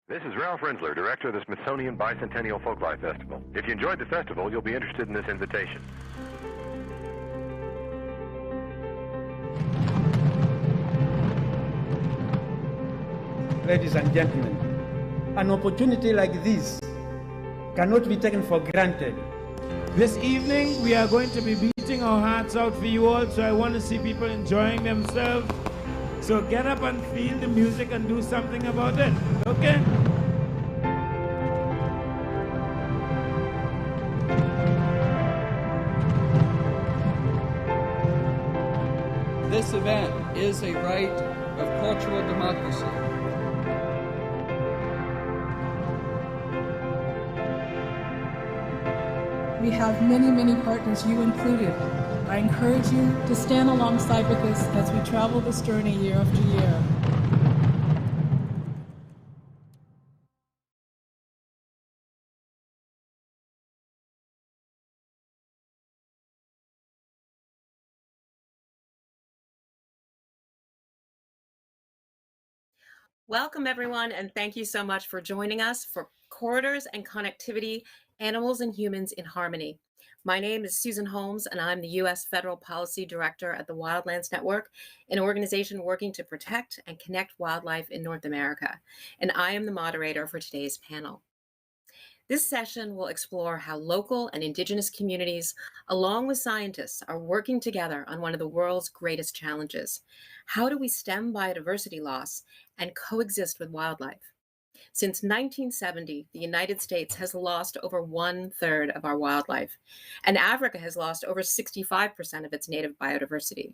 This is Ralph Rensler, director of the Smithsonian Bicentennial Folklife Festival. If you enjoyed the festival, you'll be interested in this invitation. Ladies and gentlemen, an opportunity like this cannot be taken for granted. This evening, we are going to be beating our hearts out for you all, so I want to see people enjoying themselves. So get up and feel the music and do something about it, okay? This event is a right of cultural democracy. We have many, many partners, you included. I encourage you to stand alongside with us as we travel this journey year after year. Welcome, everyone, and thank you so much for joining us for Corridors and Connectivity, Animals and Humans in Harmony. My name is Susan Holmes, and I'm the U.S. Federal Policy Director at the Wildlands Network, an organization working to protect and connect wildlife in North America. And I am the moderator for today's panel. This session will explore how local and indigenous communities, along with scientists, are working together on one of the world's greatest challenges. How do we stem biodiversity loss and coexist with wildlife? Since 1970, the United States has lost over 1/3 of our wildlife, and Africa has lost over 65% of its native biodiversity.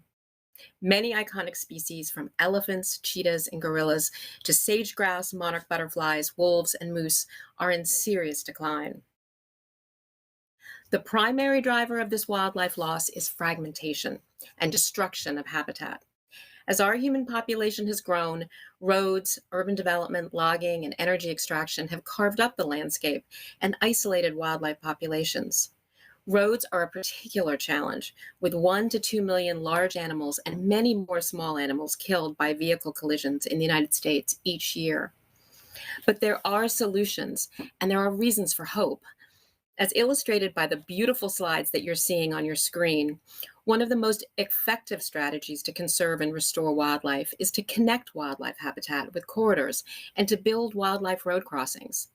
Many iconic species, from elephants, cheetahs, and gorillas to sage-grouse, monarch butterflies, wolves, and moose, are in serious decline. The primary driver of this wildlife loss is fragmentation and destruction of habitat. As our human population has grown, roads, urban development, logging, and energy extraction have carved up the landscape and isolated wildlife populations. Roads are a particular challenge, with 1 to 2 million large animals and many more small animals killed by vehicle collisions in the United States each year. But there are solutions, and there are reasons for hope. As illustrated by the beautiful slides that you're seeing on your screen, one of the most effective strategies to conserve and restore wildlife is to connect wildlife habitat with corridors and to build wildlife road crossings.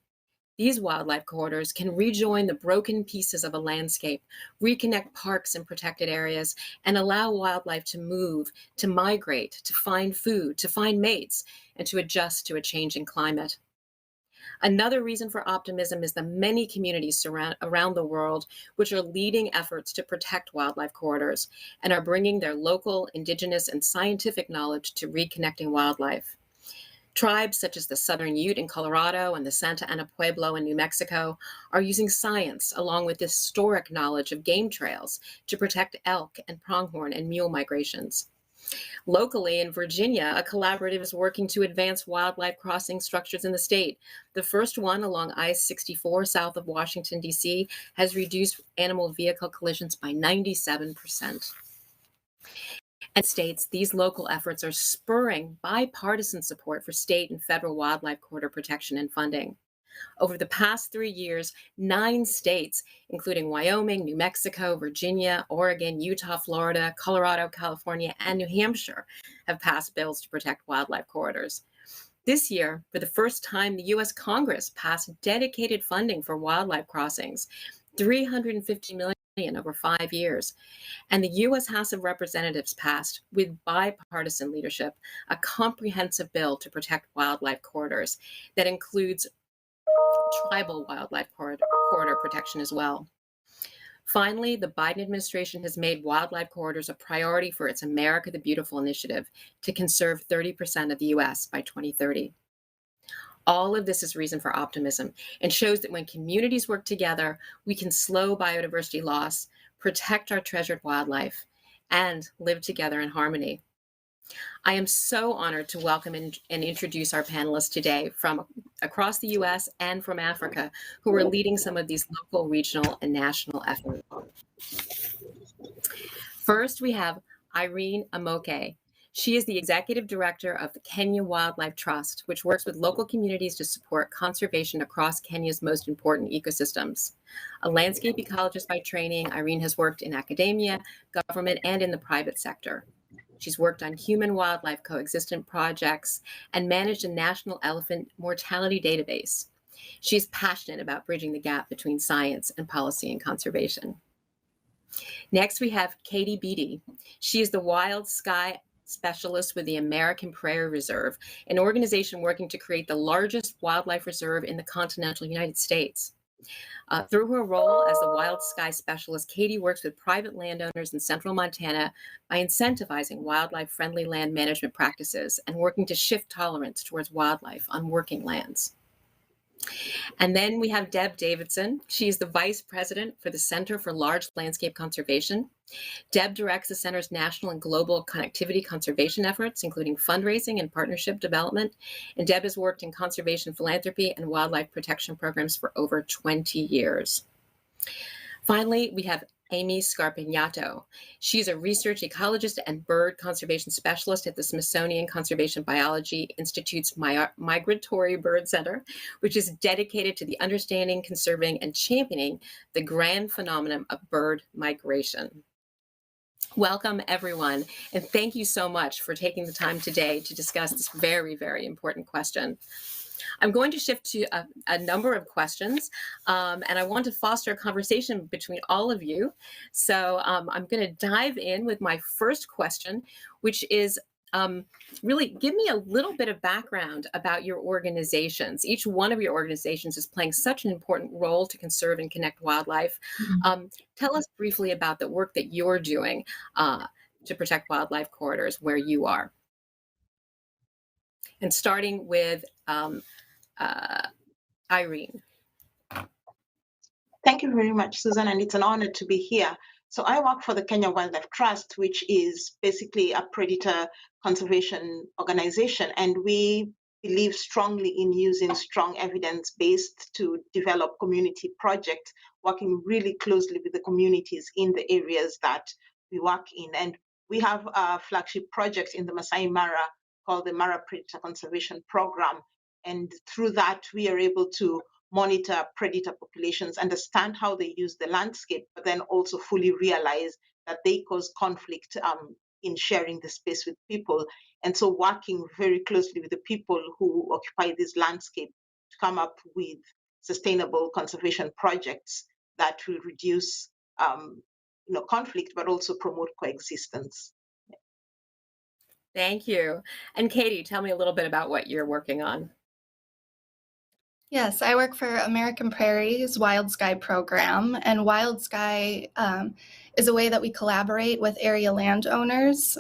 These wildlife corridors can rejoin the broken pieces of a landscape, reconnect parks and protected areas, and allow wildlife to move, to migrate, to find food, to find mates, and to adjust to a changing climate. Another reason for optimism is the many communities around the world which are leading efforts to protect wildlife corridors and are bringing their local, indigenous, and scientific knowledge to reconnecting wildlife. Tribes such as the Southern Ute in Colorado and the Santa Ana Pueblo in New Mexico are using science along with historic knowledge of game trails to protect elk and pronghorn and mule migrations. Locally in Virginia, a collaborative is working to advance wildlife crossing structures in the state. The first one along I-64 south of Washington, D.C. has reduced animal vehicle collisions by 97%. And states, these local efforts are spurring bipartisan support for state and federal wildlife corridor protection and funding. Over the past 3 years, 9 states, including Wyoming, New Mexico, Virginia, Oregon, Utah, Florida, Colorado, California, and New Hampshire, have passed bills to protect wildlife corridors. This year, for the first time, the U.S. Congress passed dedicated funding for wildlife crossings, $350 million over 5 years. And the U.S. House of Representatives passed, with bipartisan leadership, a comprehensive bill to protect wildlife corridors that includes tribal wildlife corridor protection as well. Finally, the Biden administration has made wildlife corridors a priority for its America the Beautiful initiative to conserve 30% of the U.S. by 2030. All of this is reason for optimism and shows that when communities work together, we can slow biodiversity loss, protect our treasured wildlife, and live together in harmony. I am so honored to welcome and introduce our panelists today from across the U.S. and from Africa, who are leading some of these local, regional, and national efforts. First, we have Irene Amokei. She is the executive director of the Kenya Wildlife Trust, which works with local communities to support conservation across Kenya's most important ecosystems. A landscape ecologist by training, Irene has worked in academia, government, and in the private sector. She's worked on human-wildlife coexistence projects and managed a national elephant mortality database. She's passionate about bridging the gap between science and policy and conservation. Next, we have Katie Beatty. She is the wild sky specialist with the American Prairie Reserve, an organization working to create the largest wildlife reserve in the continental United States. Through her role as the wild sky specialist, Katie works with private landowners in central Montana by incentivizing wildlife-friendly land management practices and working to shift tolerance towards wildlife on working lands. And then we have Deb Davidson. She is the vice president for the Center for Large Landscape Conservation. Deb directs the center's national and global connectivity conservation efforts, including fundraising and partnership development. And Deb has worked in conservation philanthropy and wildlife protection programs for over 20 years. Finally, we have Amy Scarpinato. She's a research ecologist and bird conservation specialist at the Smithsonian Conservation Biology Institute's Migratory Bird Center, which is dedicated to the understanding, conserving, and championing the grand phenomenon of bird migration. Welcome, everyone, and thank you so much for taking the time today to discuss this very, very important question. I'm going to shift to a number of questions, and I want to foster a conversation between all of you. So I'm going to dive in with my first question, which is really give me a little bit of background about your organizations. Each one of your organizations is playing such an important role to conserve and connect wildlife. Tell us briefly about the work that you're doing to protect wildlife corridors where you are. And starting with Irene. Thank you very much, Susan, and it's an honor to be here. So I work for the Kenya Wildlife Trust, which is basically a predator conservation organization, and we believe strongly in using strong evidence-based to develop community projects, working really closely with the communities in the areas that we work in. And we have a flagship project in the Masai Mara called the Mara Predator Conservation Program. And through that, we are able to monitor predator populations, understand how they use the landscape, but then also fully realize that they cause conflict in sharing the space with people. And so working very closely with the people who occupy this landscape to come up with sustainable conservation projects that will reduce conflict, but also promote coexistence. Thank you. And Katie, tell me a little bit about what you're working on. Yes, I work for American Prairie's Wild Sky program, and Wild Sky is a way that we collaborate with area landowners.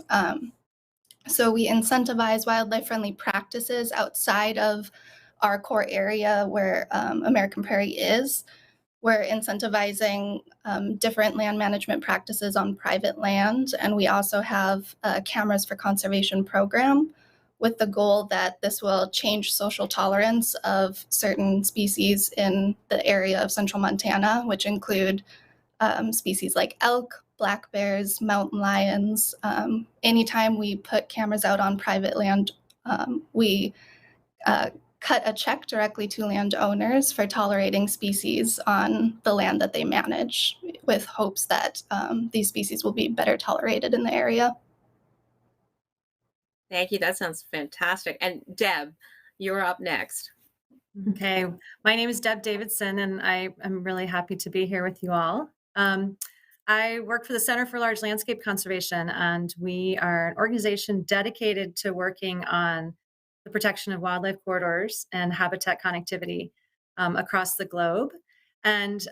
So we incentivize wildlife-friendly practices outside of our core area where American Prairie is. We're incentivizing different land management practices on private land, and we also have a Cameras for Conservation program with the goal that this will change social tolerance of certain species in the area of central Montana, which include species like elk, black bears, mountain lions. Anytime we put cameras out on private land, we cut a check directly to landowners for tolerating species on the land that they manage, with hopes that these species will be better tolerated in the area. Thank you. That sounds fantastic. And Deb, you're up next. Okay. My name is Deb Davidson, and I am really happy to be here with you all. I work for the Center for Large Landscape Conservation, and we are an organization dedicated to working on the protection of wildlife corridors and habitat connectivity across the globe. And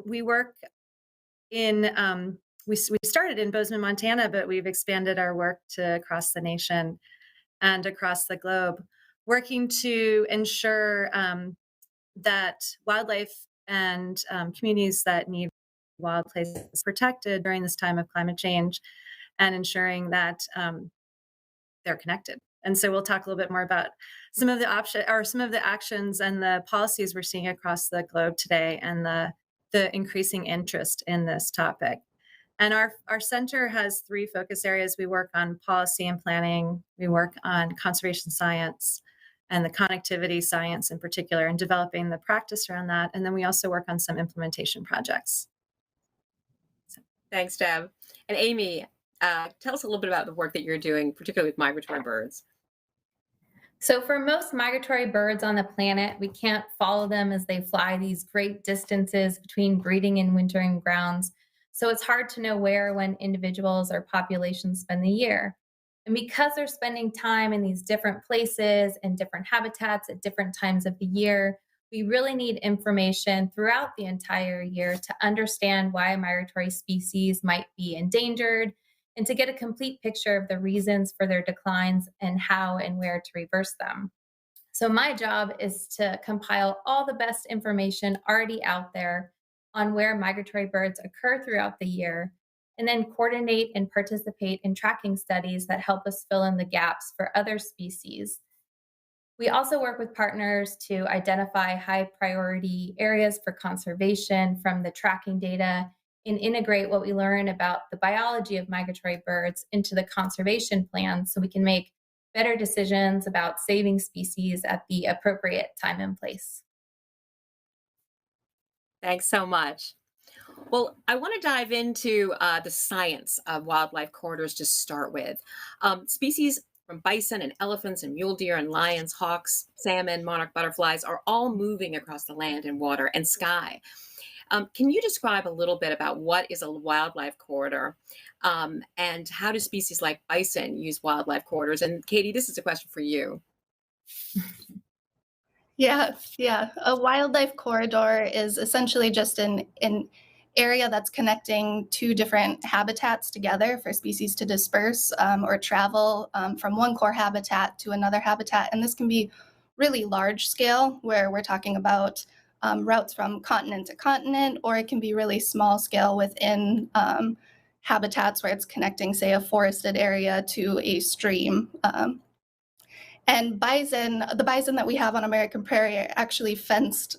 we work in we started in Bozeman, Montana, but we've expanded our work to across the nation and across the globe, working to ensure that wildlife and communities that need wild places protected during this time of climate change, and ensuring that they're connected. And so we'll talk a little bit more about some of the actions and the policies we're seeing across the globe today, and the increasing interest in this topic. And our center has 3 focus areas. We work on policy and planning, we work on conservation science, and the connectivity science in particular, and developing the practice around that. And then we also work on some implementation projects. Thanks, Deb. And Amy, tell us a little bit about the work that you're doing, particularly with migratory birds. So for most migratory birds on the planet, we can't follow them as they fly these great distances between breeding and wintering grounds. So it's hard to know where, when individuals or populations spend the year. And because they're spending time in these different places and different habitats at different times of the year, we really need information throughout the entire year to understand why a migratory species might be endangered and to get a complete picture of the reasons for their declines and how and where to reverse them. So my job is to compile all the best information already out there on where migratory birds occur throughout the year, and then coordinate and participate in tracking studies that help us fill in the gaps for other species. We also work with partners to identify high priority areas for conservation from the tracking data and integrate what we learn about the biology of migratory birds into the conservation plan so we can make better decisions about saving species at the appropriate time and place. Thanks so much. Well, I want to dive into the science of wildlife corridors to start with. Species from bison and elephants and mule deer and lions, hawks, salmon, monarch butterflies are all moving across the land and water and sky. Can you describe a little bit about what is a wildlife corridor and how do species like bison use wildlife corridors? And Katie, this is a question for you. Yeah. A wildlife corridor is essentially just an area that's connecting 2 different habitats together for species to disperse or travel from one core habitat to another habitat. And this can be really large scale, where we're talking about routes from continent to continent, or it can be really small scale within habitats where it's connecting, say, a forested area to a stream. And the bison that we have on American Prairie are actually fenced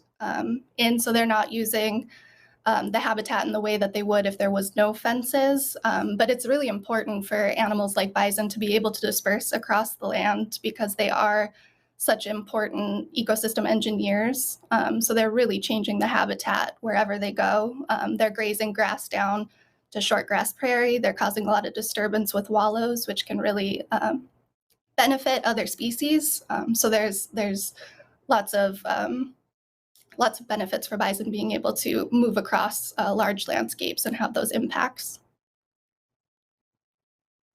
in, so they're not using the habitat in the way that they would if there was no fences. But it's really important for animals like bison to be able to disperse across the land because they are such important ecosystem engineers. So they're really changing the habitat wherever they go. They're grazing grass down to shortgrass prairie. They're causing a lot of disturbance with wallows, which can really benefit other species. So there's lots of benefits for bison being able to move across large landscapes and have those impacts.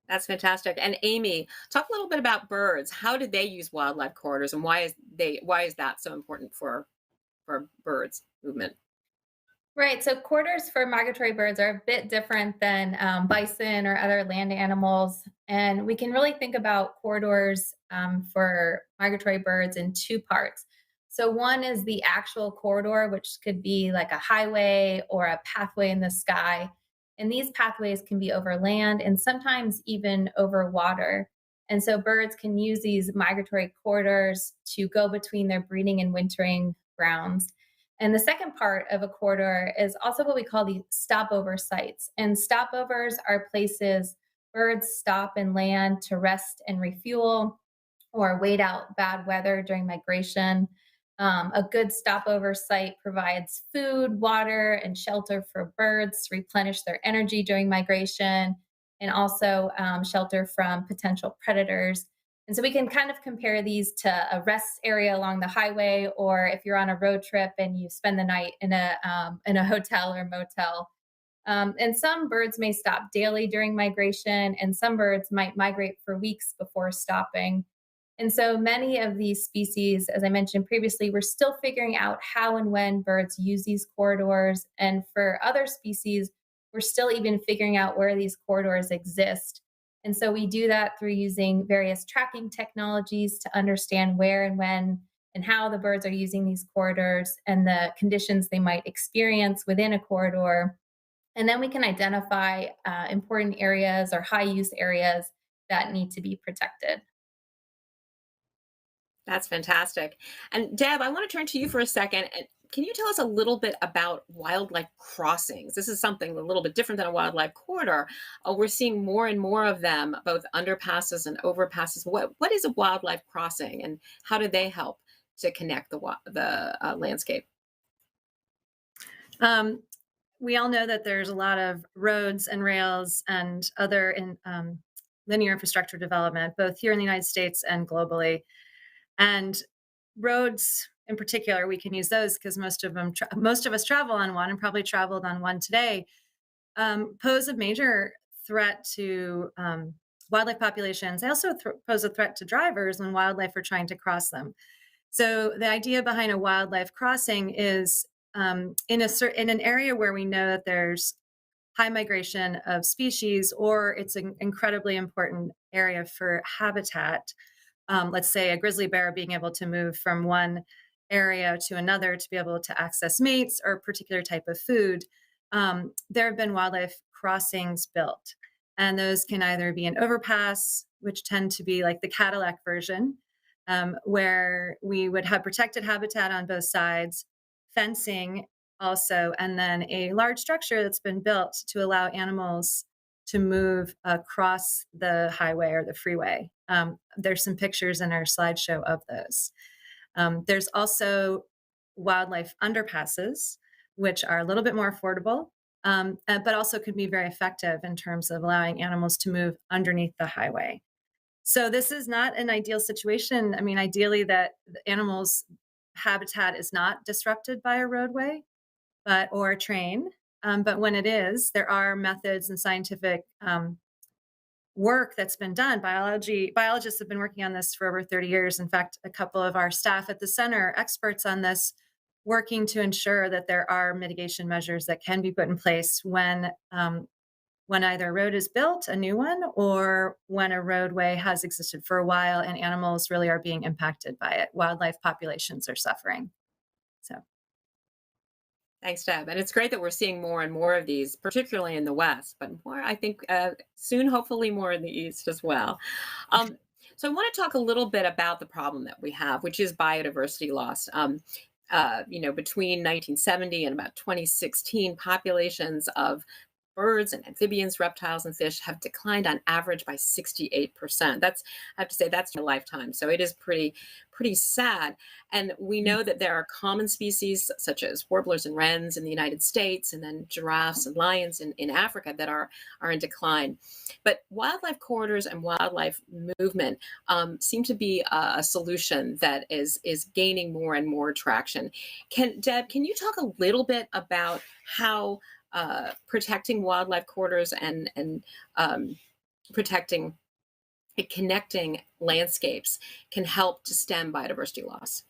That's fantastic. And Amy, talk a little bit about birds. How did they use wildlife corridors, and why is that so important for birds movement? Right. So corridors for migratory birds are a bit different than bison or other land animals. And we can really think about corridors for migratory birds in 2 parts. So one is the actual corridor, which could be like a highway or a pathway in the sky. And these pathways can be over land and sometimes even over water. And so birds can use these migratory corridors to go between their breeding and wintering grounds. And the second part of a corridor is also what we call the stopover sites. And stopovers are places birds stop and land to rest and refuel or wait out bad weather during migration. A good stopover site provides food, water, and shelter for birds to replenish their energy during migration, and also shelter from potential predators. And so we can kind of compare these to a rest area along the highway, or if you're on a road trip and you spend the night in a hotel or motel. And some birds may stop daily during migration, and some birds might migrate for weeks before stopping. And so many of these species, as I mentioned previously, we're still figuring out how and when birds use these corridors. And for other species, we're still even figuring out where these corridors exist. And so we do that through using various tracking technologies to understand where and when and how the birds are using these corridors and the conditions they might experience within a corridor. And then we can identify important areas or high use areas that need to be protected. That's fantastic. And Deb, I want to turn to you for a second. And can you tell us a little bit about wildlife crossings? This is something a little bit different than a wildlife corridor. We're seeing more and more of them, both underpasses and overpasses. What is a wildlife crossing, and how do they help to connect the landscape? We all know that there's a lot of roads and rails and other linear infrastructure development, both here in the United States and globally. And roads in particular, we can use those because most of us travel on one and probably traveled on one today, pose a major threat to wildlife populations. They also pose a threat to drivers when wildlife are trying to cross them. So the idea behind a wildlife crossing is in an area where we know that there's high migration of species, or it's an incredibly important area for habitat. Let's say a grizzly bear being able to move from one area to another to be able to access mates or a particular type of food. There have been wildlife crossings built, and those can either be an overpass, which tend to be like the Cadillac version, where we would have protected habitat on both sides, fencing also, and then a large structure that's been built to allow animals to move across the highway or the freeway. There's some pictures in our slideshow of those. There's also wildlife underpasses, which are a little bit more affordable, but also could be very effective in terms of allowing animals to move underneath the highway. So this is not an ideal situation. I mean, ideally that the animals' habitat is not disrupted by a roadway or a train. But when it is, there are methods and scientific work that's been done. Biologists have been working on this for over 30 years. In fact, a couple of our staff at the center are experts on this, working to ensure that there are mitigation measures that can be put in place when either a road is built, a new one, or when a roadway has existed for a while and animals really are being impacted by it. Wildlife populations are suffering. So. Thanks, Deb. And it's great that we're seeing more and more of these, particularly in the West, but more, I think, soon, hopefully more in the East as well. So I want to talk a little bit about the problem that we have, which is biodiversity loss. Between 1970 and about 2016, populations of birds and amphibians, reptiles, and fish have declined on average by 68%. I have to say, that's your lifetime. So it is pretty sad. And we know that there are common species such as warblers and wrens in the United States, and then giraffes and lions in Africa that are in decline. But wildlife corridors and wildlife movement seem to be a solution that is gaining more and more traction. Deb, can you talk a little bit about how protecting wildlife corridors and protecting and connecting landscapes can help to stem biodiversity loss?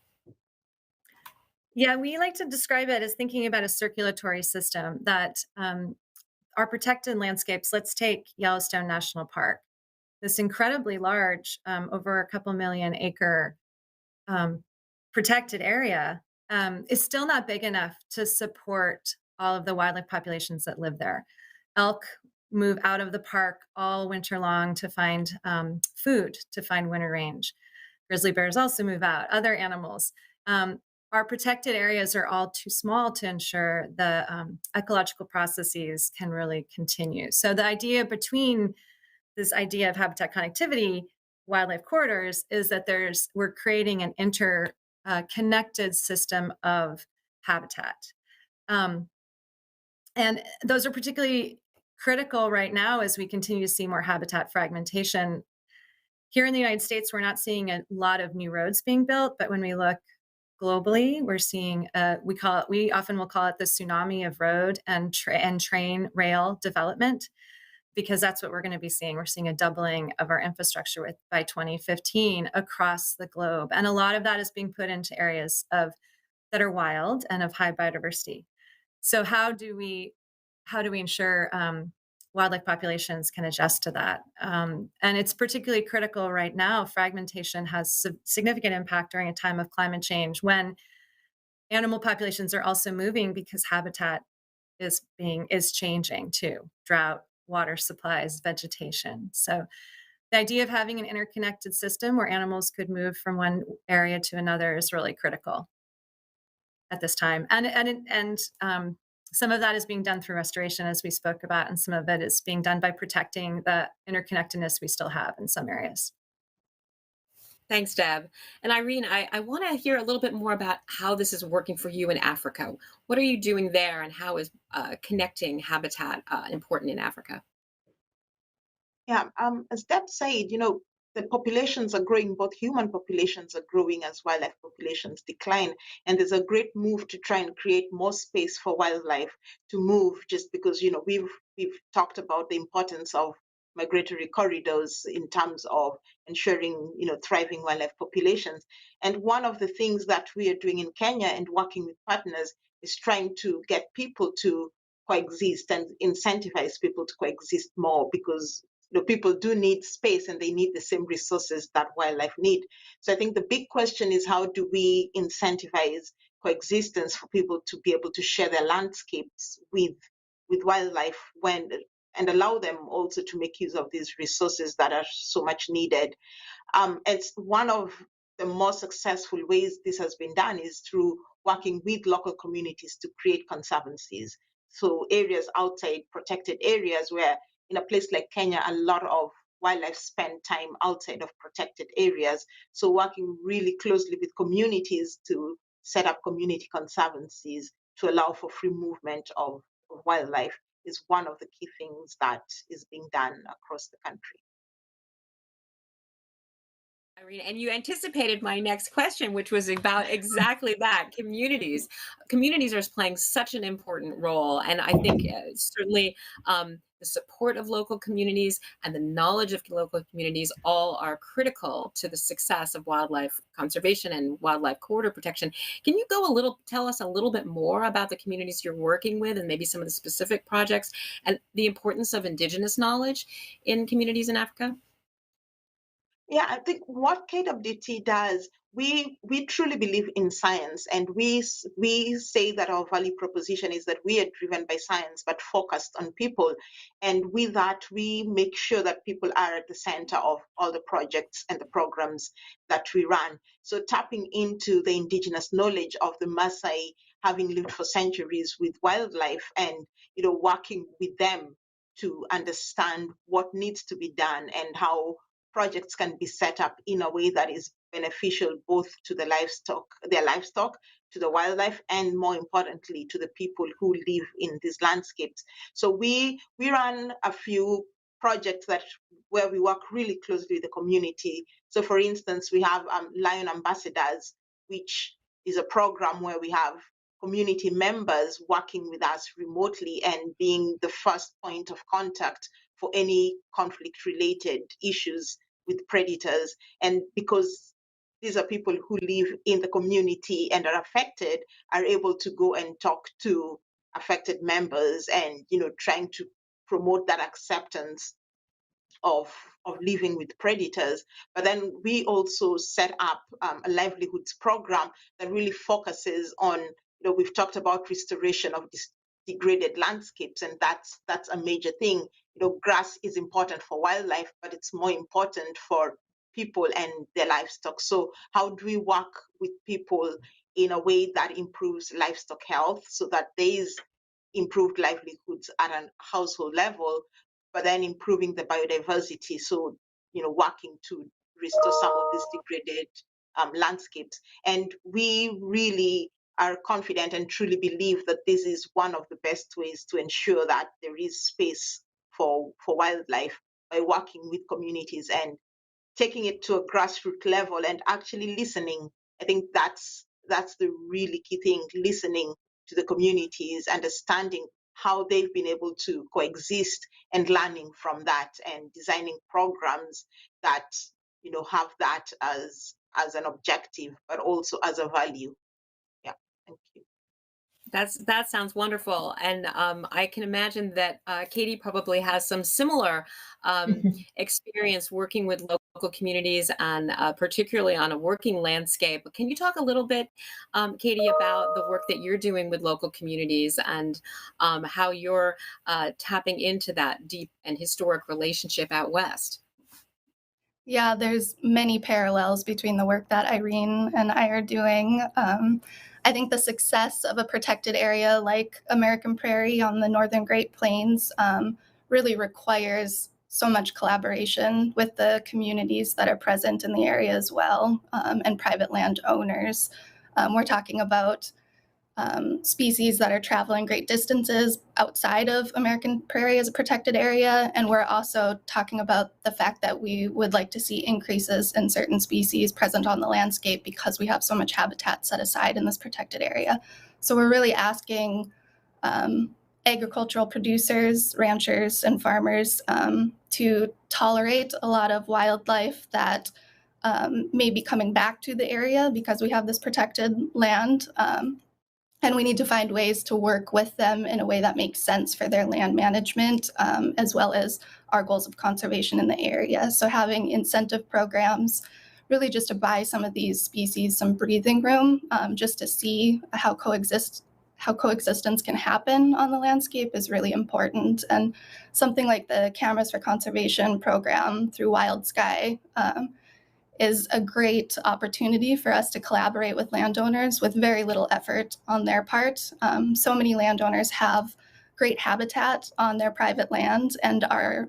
Yeah, we like to describe it as thinking about a circulatory system that our protected landscapes. Let's take Yellowstone National Park, this incredibly large, over a couple million acre protected area, is still not big enough to support all of the wildlife populations that live there. Elk move out of the park all winter long to find food, to find winter range. Grizzly bears also move out, other animals. Our protected areas are all too small to ensure the ecological processes can really continue. So the idea between this idea of habitat connectivity, wildlife corridors, is that we're creating an interconnected system of habitat. And those are particularly critical right now as we continue to see more habitat fragmentation. Here in the United States, we're not seeing a lot of new roads being built, but when we look globally, we're seeing we often will call it the tsunami of road and train rail development, because that's what we're going to be seeing. We're seeing a doubling of our infrastructure by 2015 across the globe, and a lot of that is being put into areas that are wild and of high biodiversity. So how do we ensure wildlife populations can adjust to that? And it's particularly critical right now. Fragmentation has significant impact during a time of climate change, when animal populations are also moving because habitat is changing too. Drought, water supplies, vegetation. So the idea of having an interconnected system where animals could move from one area to another is really critical. at this time. And some of that is being done through restoration, as we spoke about, and some of it is being done by protecting the interconnectedness we still have in some areas. Thanks, Deb. And Irene, I want to hear a little bit more about how this is working for you in Africa. What are you doing there, and how is connecting habitat important in Africa? Yeah, as Deb said, the populations are growing, both human populations are growing as wildlife populations decline. And there's a great move to try and create more space for wildlife to move, just because, we've talked about the importance of migratory corridors in terms of ensuring, thriving wildlife populations. And one of the things that we are doing in Kenya and working with partners is trying to get people to coexist and incentivize people to coexist more, because people do need space and they need the same resources that wildlife need. So I think the big question is, how do we incentivize coexistence for people to be able to share their landscapes with wildlife and allow them also to make use of these resources that are so much needed. It's one of the most successful ways this has been done is through working with local communities to create conservancies. So areas outside protected areas, where in a place like Kenya, a lot of wildlife spend time outside of protected areas. So working really closely with communities to set up community conservancies to allow for free movement of wildlife is one of the key things that is being done across the country. Irene, and you anticipated my next question, which was about exactly that. Communities are playing such an important role, and I think certainly the support of local communities and the knowledge of local communities all are critical to the success of wildlife conservation and wildlife corridor protection. Can you tell us a little bit more about the communities you're working with, and maybe some of the specific projects and the importance of Indigenous knowledge in communities in Africa? Yeah, I think what KWT does, we truly believe in science, and we say that our value proposition is that we are driven by science but focused on people. And with that, we make sure that people are at the center of all the projects and the programs that we run. So tapping into the Indigenous knowledge of the Maasai, having lived for centuries with wildlife, and working with them to understand what needs to be done and how projects can be set up in a way that is beneficial both to their livestock, to the wildlife, and more importantly, to the people who live in these landscapes. So we run a few projects where we work really closely with the community. So for instance, we have Lion Ambassadors, which is a program where we have community members working with us remotely and being the first point of contact for any conflict-related issues with predators. And because these are people who live in the community and are affected, are able to go and talk to affected members and, trying to promote that acceptance of living with predators. But then we also set up a livelihoods program that really focuses on, we've talked about restoration of degraded landscapes, and that's a major thing. Grass is important for wildlife, but it's more important for people and their livestock. So how do we work with people in a way that improves livestock health, so that there is improved livelihoods at a household level, but then improving the biodiversity? So, working to restore some of these degraded landscapes. And we really are confident and truly believe that this is one of the best ways to ensure that there is space for wildlife, by working with communities and taking it to a grassroots level and actually listening. I think that's the really key thing, listening to the communities, understanding how they've been able to coexist, and learning from that, and designing programs that have that as an objective, but also as a value. Yeah, thank you. That sounds wonderful, and I can imagine that Katie probably has some similar experience working with local communities, and particularly on a working landscape. Can you talk a little bit, Katie, about the work that you're doing with local communities, and how you're tapping into that deep and historic relationship out west? Yeah, there's many parallels between the work that Irene and I are doing. I think the success of a protected area like American Prairie on the Northern Great Plains really requires so much collaboration with the communities that are present in the area as well, and private landowners. We're talking about species that are traveling great distances outside of American Prairie as a protected area. And we're also talking about the fact that we would like to see increases in certain species present on the landscape because we have so much habitat set aside in this protected area. So we're really asking agricultural producers, ranchers, and farmers to tolerate a lot of wildlife that may be coming back to the area because we have this protected land. And we need to find ways to work with them in a way that makes sense for their land management, as well as our goals of conservation in the area. So having incentive programs, really just to buy some of these species some breathing room, just to see how coexistence can happen on the landscape is really important. And something like the Cameras for Conservation program through Wild Sky is a great opportunity for us to collaborate with landowners with very little effort on their part. So many landowners have great habitat on their private land and are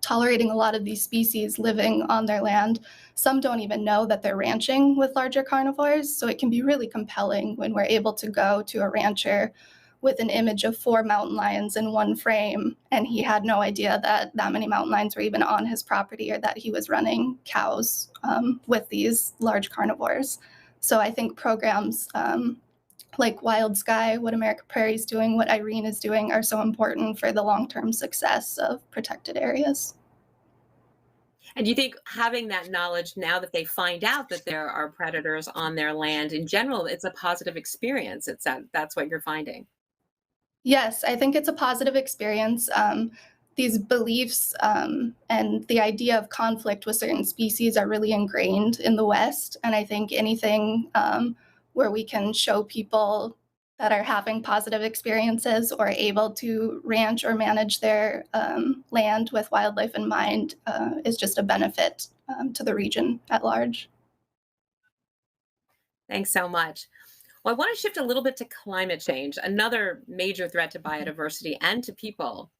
tolerating a lot of these species living on their land. Some don't even know that they're ranching with larger carnivores, so it can be really compelling when we're able to go to a rancher with an image of 4 mountain lions in one frame, and he had no idea that that many mountain lions were even on his property or that he was running cows with these large carnivores. So I think programs like Wild Sky, what American Prairie is doing, what Irene is doing are so important for the long-term success of protected areas. And do you think having that knowledge now that they find out that there are predators on their land in general, it's a positive experience? That's what you're finding? Yes, I think it's a positive experience. These beliefs and the idea of conflict with certain species are really ingrained in the West. And I think anything where we can show people that are having positive experiences or able to ranch or manage their land with wildlife in mind is just a benefit to the region at large. Thanks so much. Well, I want to shift a little bit to climate change, another major threat to biodiversity and to people.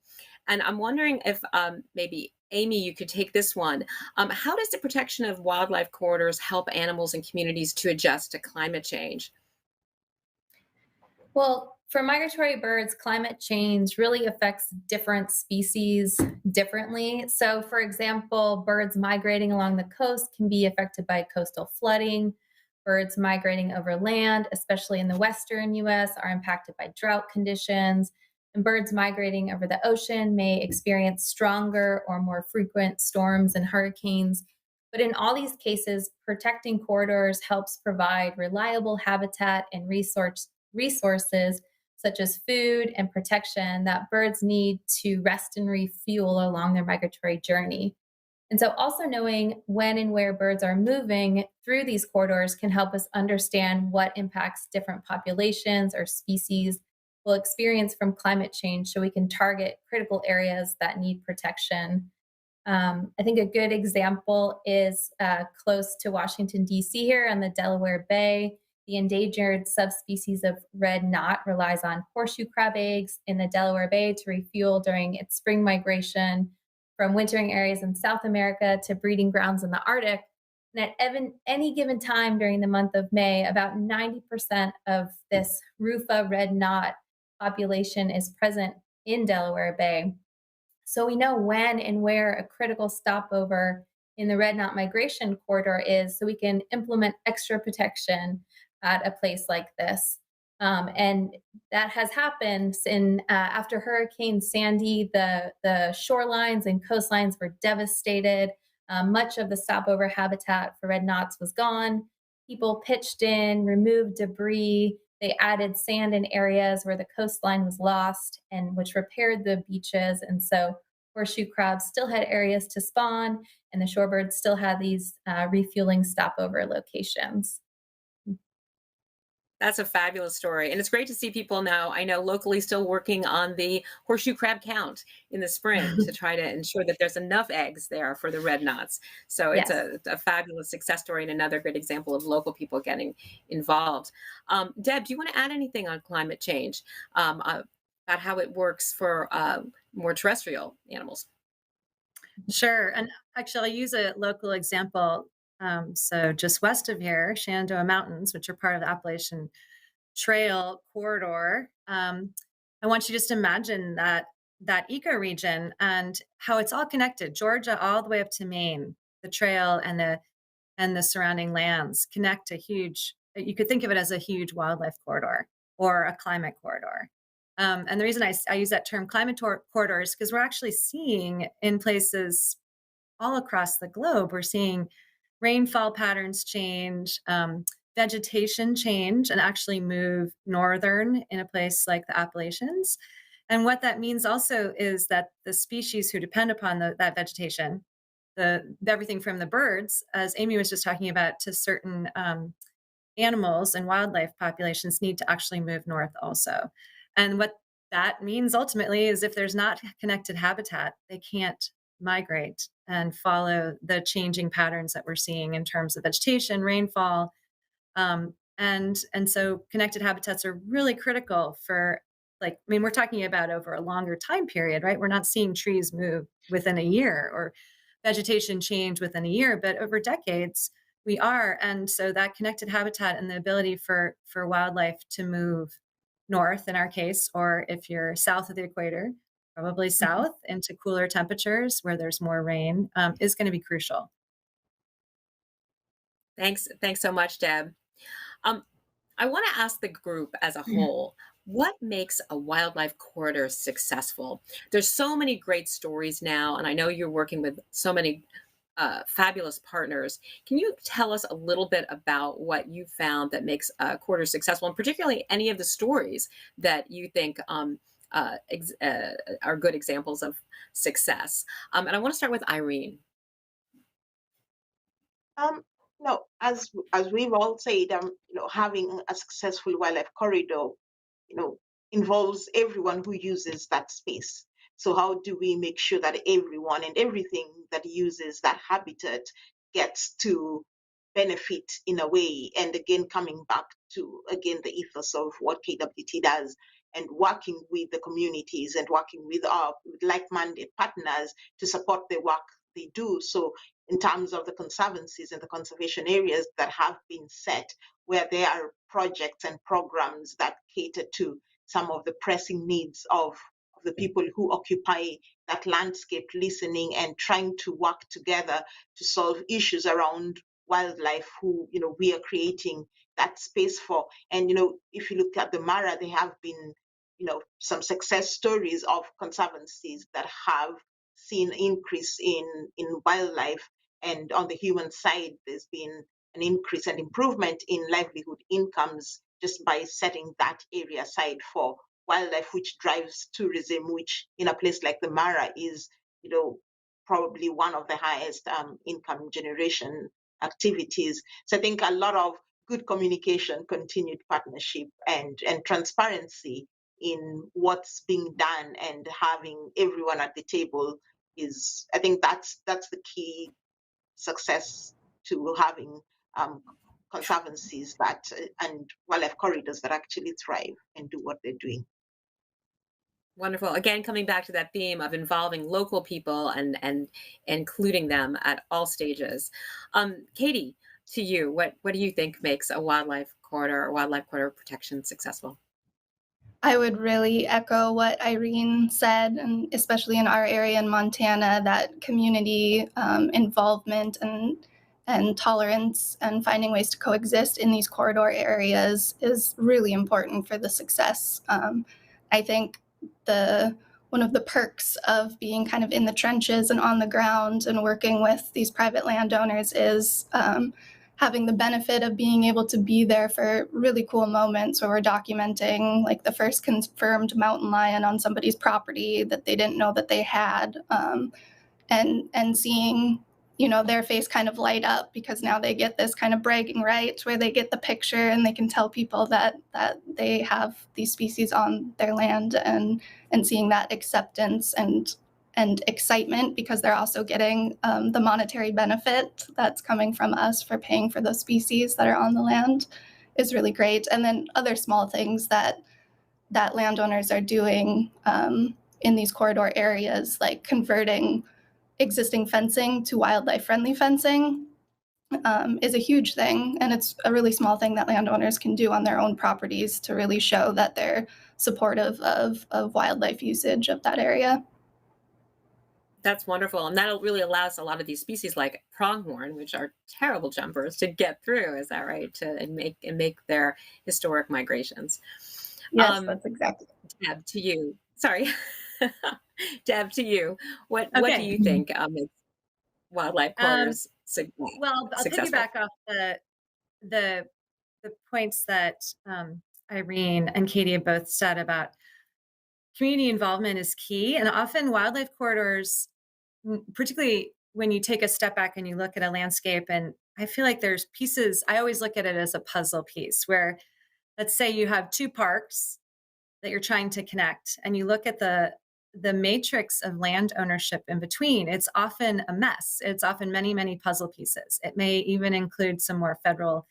And I'm wondering if maybe, Amy, you could take this one. How does the protection of wildlife corridors help animals and communities to adjust to climate change? Well, for migratory birds, climate change really affects different species differently. So, for example, birds migrating along the coast can be affected by coastal flooding. Birds migrating over land, especially in the western US, are impacted by drought conditions. And birds migrating over the ocean may experience stronger or more frequent storms and hurricanes. But in all these cases, protecting corridors helps provide reliable habitat and resources such as food and protection that birds need to rest and refuel along their migratory journey. And so also knowing when and where birds are moving through these corridors can help us understand what impacts different populations or species will experience from climate change so we can target critical areas that need protection. I think a good example is close to Washington, D.C. here on the Delaware Bay. The endangered subspecies of red knot relies on horseshoe crab eggs in the Delaware Bay to refuel during its spring migration from wintering areas in South America to breeding grounds in the Arctic. And at any given time during the month of May, about 90% of this Rufa red knot population is present in Delaware Bay. So we know when and where a critical stopover in the red knot migration corridor is, so we can implement extra protection at a place like this. And that has happened after Hurricane Sandy. The shorelines and coastlines were devastated. Much of the stopover habitat for red knots was gone. People pitched in, removed debris. They added sand in areas where the coastline was lost, and which repaired the beaches. And so horseshoe crabs still had areas to spawn, and the shorebirds still had these refueling stopover locations. That's a fabulous story. And it's great to see people now, I know locally, still working on the horseshoe crab count in the spring to try to ensure that there's enough eggs there for the red knots. So it's Yes. a fabulous success story and another good example of local people getting involved. Deb, do you want to add anything on climate change, about how it works for more terrestrial animals? Sure. And actually, I'll use a local example. So just west of here, Shenandoah Mountains, which are part of the Appalachian Trail corridor. I want you just to imagine that ecoregion and how it's all connected. Georgia all the way up to Maine, the trail and the surrounding lands connect a huge. You could think of it as a huge wildlife corridor or a climate corridor. And the reason I use that term climate corridor is because we're actually seeing in places all across the globe, we're seeing rainfall patterns change, vegetation change, and actually move northern in a place like the Appalachians. And what that means also is that the species who depend upon that vegetation, everything from the birds, as Amy was just talking about, to certain animals and wildlife populations need to actually move north also. And what that means ultimately is if there's not connected habitat, they can't migrate and follow the changing patterns that we're seeing in terms of vegetation, rainfall. And so connected habitats are really critical for, we're talking about over a longer time period, right? We're not seeing trees move within a year or vegetation change within a year, but over decades we are. And so that connected habitat and the ability for wildlife to move north in our case, or if you're south of the equator, probably south into cooler temperatures where there's more rain, is going to be crucial. Thanks so much, Deb. I want to ask the group as a whole, what makes a wildlife corridor successful? There's so many great stories now, and I know you're working with so many fabulous partners. Can you tell us a little bit about what you found that makes a corridor successful, and particularly any of the stories that you think are good examples of success? And I want to start with Irene. No, as we've all said, having a successful wildlife corridor, involves everyone who uses that space. So how do we make sure that everyone and everything that uses that habitat gets to benefit in a way? And again, coming back to the ethos of what KWT does, and working with the communities and working with our like-minded partners to support the work they do. So in terms of the conservancies and the conservation areas that have been set, where there are projects and programs that cater to some of the pressing needs of the people who occupy that landscape, listening and trying to work together to solve issues around wildlife who we are creating that space for. And if you look at the Mara, there have been some success stories of conservancies that have seen increase in wildlife, and on the human side there's been an increase and improvement in livelihood incomes just by setting that area aside for wildlife, which drives tourism, which in a place like the Mara is probably one of the highest income generation activities. So I think a lot of good communication, continued partnership, and transparency in what's being done, and having everyone at the table is, I think that's the key success to having conservancies that and wildlife corridors that actually thrive and do what they're doing. Wonderful. Again, coming back to that theme of involving local people and including them at all stages. Katie, to you, what do you think makes a wildlife corridor or wildlife corridor protection successful? I would really echo what Irene said, and especially in our area in Montana, that community involvement and tolerance and finding ways to coexist in these corridor areas is really important for the success. I think one of the perks of being kind of in the trenches and on the ground and working with these private landowners is having the benefit of being able to be there for really cool moments where we're documenting like the first confirmed mountain lion on somebody's property that they didn't know that they had, and seeing their face kind of light up, because now they get this kind of bragging right where they get the picture and they can tell people that they have these species on their land, and seeing that acceptance and excitement, because they're also getting the monetary benefit that's coming from us for paying for those species that are on the land, is really great. And then other small things that landowners are doing in these corridor areas, like converting existing fencing to wildlife-friendly fencing, is a huge thing. And it's a really small thing that landowners can do on their own properties to really show that they're supportive of wildlife usage of that area. That's wonderful. And that really allows a lot of these species like pronghorn, which are terrible jumpers, to get through. Is that right? And make their historic migrations. Yes, that's exactly. Deb, to you. Sorry. Deb, to you. What do you think makes wildlife corridors successful? Well, I'll piggyback off the points that Irene and Katie have both said about community involvement is key. And often wildlife corridors, particularly when you take a step back and you look at a landscape, and I feel like there's pieces, I always look at it as a puzzle piece where, let's say you have two parks that you're trying to connect, and you look at the matrix of land ownership in between. It's often a mess. It's often many, many puzzle pieces. It may even include some more federal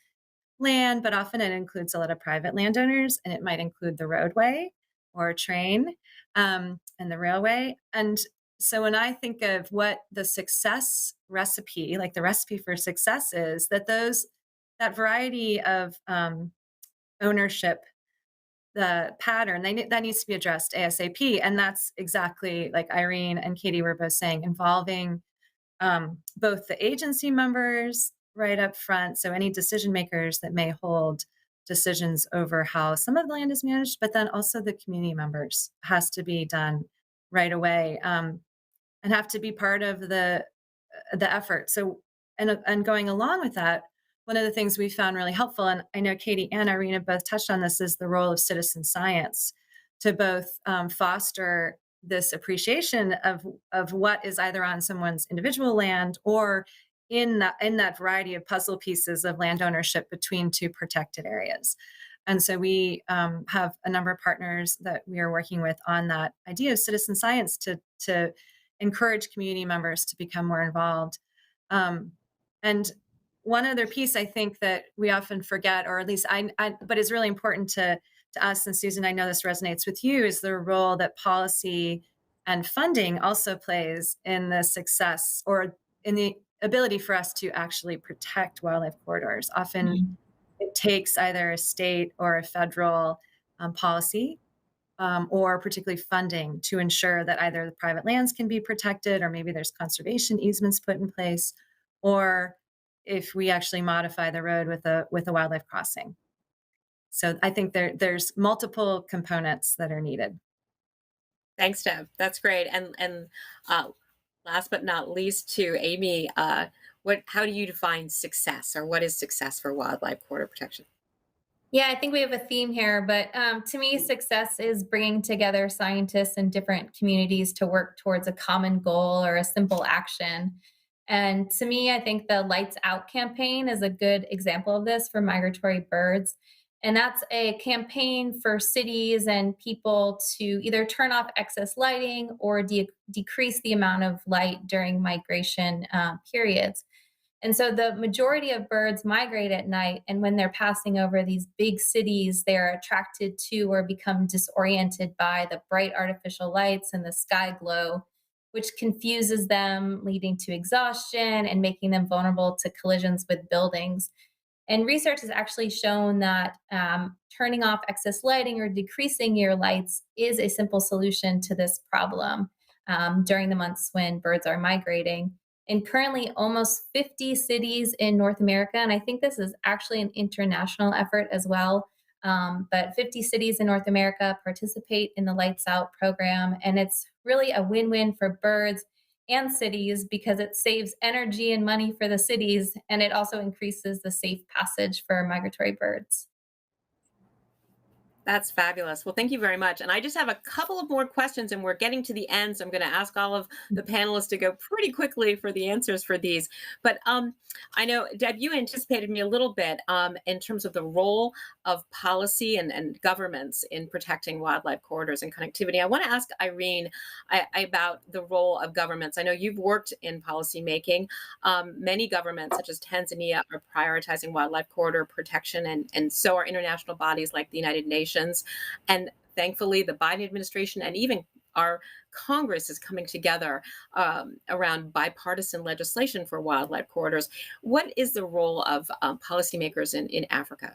land, but often it includes a lot of private landowners, and it might include the roadway or train and the railway. And so when I think of what the success recipe, like the recipe for success is, that variety of ownership, the pattern, that needs to be addressed ASAP. And that's exactly like Irene and Katie were both saying, involving both the agency members right up front. So any decision makers that may hold decisions over how some of the land is managed, but then also the community members has to be done right away and have to be part of the effort. So, and going along with that, one of the things we found really helpful, and I know Katie and Irene have both touched on this, is the role of citizen science to both foster this appreciation of what is either on someone's individual land or in that variety of puzzle pieces of land ownership between two protected areas. And so we have a number of partners that we are working with on that idea of citizen science to encourage community members to become more involved. And one other piece I think that we often forget, or at least but is really important to us, and Susan, I know this resonates with you, is the role that policy and funding also plays in the success or in the ability for us to actually protect wildlife corridors. Often it takes either a state or a federal policy or particularly funding to ensure that either the private lands can be protected, or maybe there's conservation easements put in place, or if we actually modify the road with a wildlife crossing. So I think there's multiple components that are needed. Thanks, Deb. That's great. And last but not least, to Amy, how do you define success, or what is success for wildlife corridor protection? Yeah, I think we have a theme here, but to me, success is bringing together scientists and different communities to work towards a common goal or a simple action. And to me, I think the Lights Out campaign is a good example of this for migratory birds. And that's a campaign for cities and people to either turn off excess lighting or decrease the amount of light during migration periods. And so the majority of birds migrate at night, and when they're passing over these big cities, they're attracted to or become disoriented by the bright artificial lights and the sky glow, which confuses them, leading to exhaustion and making them vulnerable to collisions with buildings. And research has actually shown that turning off excess lighting or decreasing your lights is a simple solution to this problem during the months when birds are migrating. And currently, almost 50 cities in North America, and I think this is actually an international effort as well, but 50 cities in North America participate in the Lights Out program. And it's really a win-win for birds and cities because it saves energy and money for the cities, and it also increases the safe passage for migratory birds. That's fabulous. Well, thank you very much. And I just have a couple of more questions, and we're getting to the end. So I'm going to ask all of the panelists to go pretty quickly for the answers for these. But I know, Deb, you anticipated me a little bit in terms of the role of policy and governments in protecting wildlife corridors and connectivity. I want to ask Irene about the role of governments. I know you've worked in policy making. Many governments, such as Tanzania, are prioritizing wildlife corridor protection, and so are international bodies like the United Nations. And thankfully, the Biden administration and even our Congress is coming together around bipartisan legislation for wildlife corridors. What is the role of policymakers in Africa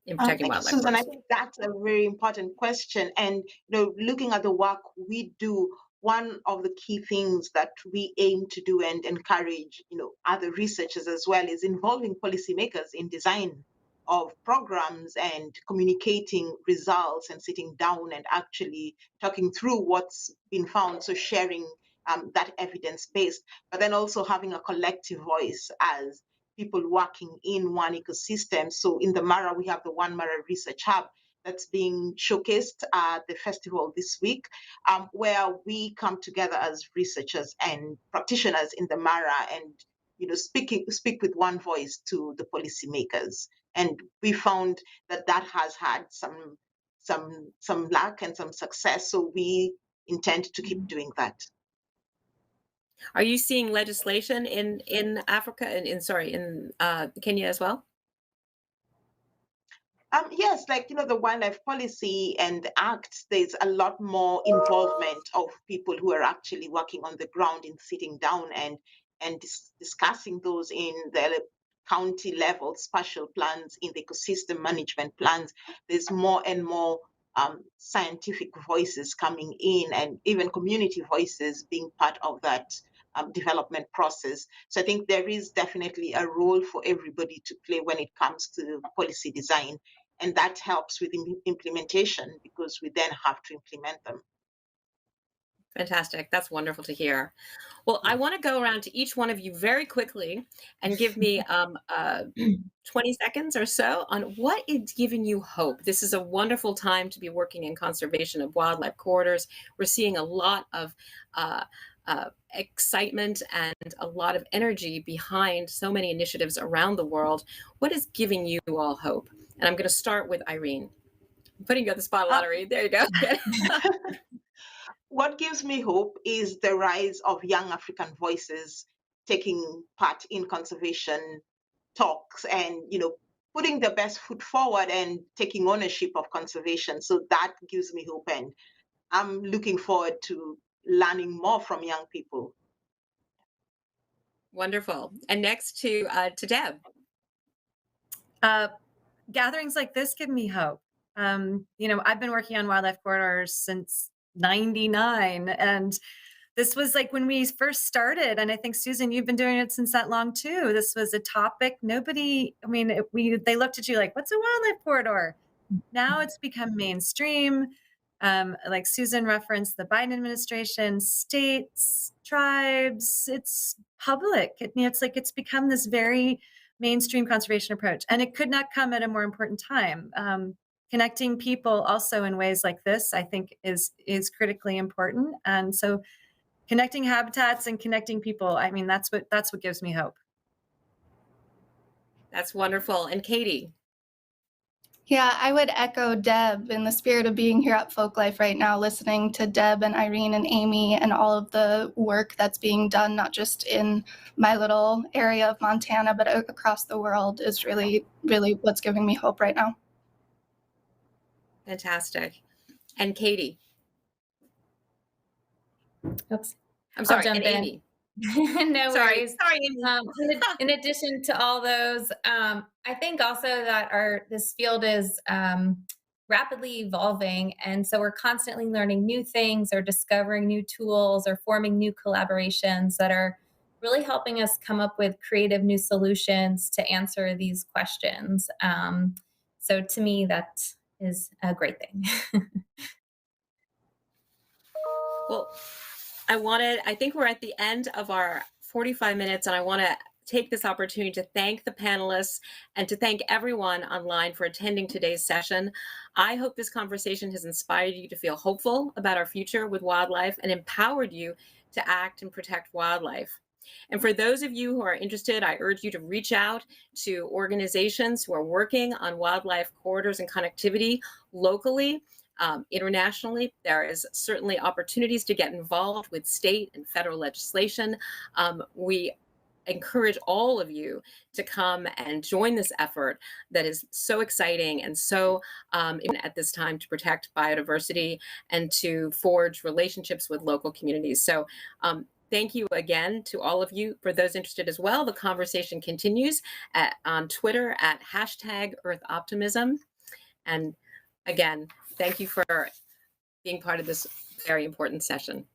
in protecting wildlife Susan, corridors? I think that's a very important question. And looking at the work we do, one of the key things that we aim to do and encourage, other researchers as well, is involving policymakers in design of programs and communicating results and sitting down and actually talking through what's been found. So sharing that evidence based, but then also having a collective voice as people working in one ecosystem. So in the Mara, we have the One Mara Research Hub that's being showcased at the festival this week, where we come together as researchers and practitioners in the Mara and speak with one voice to the policymakers. And we found that has had some luck and some success. So we intend to keep doing that. Are you seeing legislation in Africa and in Kenya as well? Yes, the wildlife policy and the act, there's a lot more involvement of people who are actually working on the ground in sitting down and discussing those in the county level spatial plans, in the ecosystem management plans. There's more and more scientific voices coming in, and even community voices being part of that development process. So I think there is definitely a role for everybody to play when it comes to policy design. And that helps with implementation, because we then have to implement them. Fantastic. That's wonderful to hear. Well, I want to go around to each one of you very quickly and give me 20 seconds or so on what is giving you hope. This is a wonderful time to be working in conservation of wildlife corridors. We're seeing a lot of excitement and a lot of energy behind so many initiatives around the world. What is giving you all hope? And I'm going to start with Irene. I'm putting you on the spot, Irene. There you go. What gives me hope is the rise of young African voices taking part in conservation talks and, putting their best foot forward and taking ownership of conservation. So that gives me hope, and I'm looking forward to learning more from young people. Wonderful. And next to Deb. Gatherings like this give me hope. I've been working on wildlife corridors since 99, and this was like when we first started, and I think Susan, you've been doing it since that long too. This was a topic they looked at you like, what's a wildlife corridor? Now it's become mainstream. Like Susan referenced, the Biden administration, states, tribes, it's public. It's become this very mainstream conservation approach, and it could not come at a more important time. Connecting people also in ways like this, I think, is critically important. And so connecting habitats and connecting people, that's what gives me hope. That's wonderful. And Katie? Yeah, I would echo Deb in the spirit of being here at Folklife right now, listening to Deb and Irene and Amy and all of the work that's being done, not just in my little area of Montana, but across the world, is really, really what's giving me hope right now. Fantastic. And Katie? Oops. I'm sorry, and Amy. No worries. Sorry, Amy. In addition to all those, I think also that this field is rapidly evolving. And so we're constantly learning new things or discovering new tools or forming new collaborations that are really helping us come up with creative new solutions to answer these questions. So to me, that is a great thing. Well, I think we're at the end of our 45 minutes, and I want to take this opportunity to thank the panelists and to thank everyone online for attending today's session. I hope this conversation has inspired you to feel hopeful about our future with wildlife and empowered you to act and protect wildlife. And for those of you who are interested, I urge you to reach out to organizations who are working on wildlife corridors and connectivity locally. Internationally, there is certainly opportunities to get involved with state and federal legislation. We encourage all of you to come and join this effort that is so exciting and so at this time to protect biodiversity and to forge relationships with local communities. So thank you again to all of you. For those interested as well, the conversation continues on Twitter at #EarthOptimism. And again, thank you for being part of this very important session.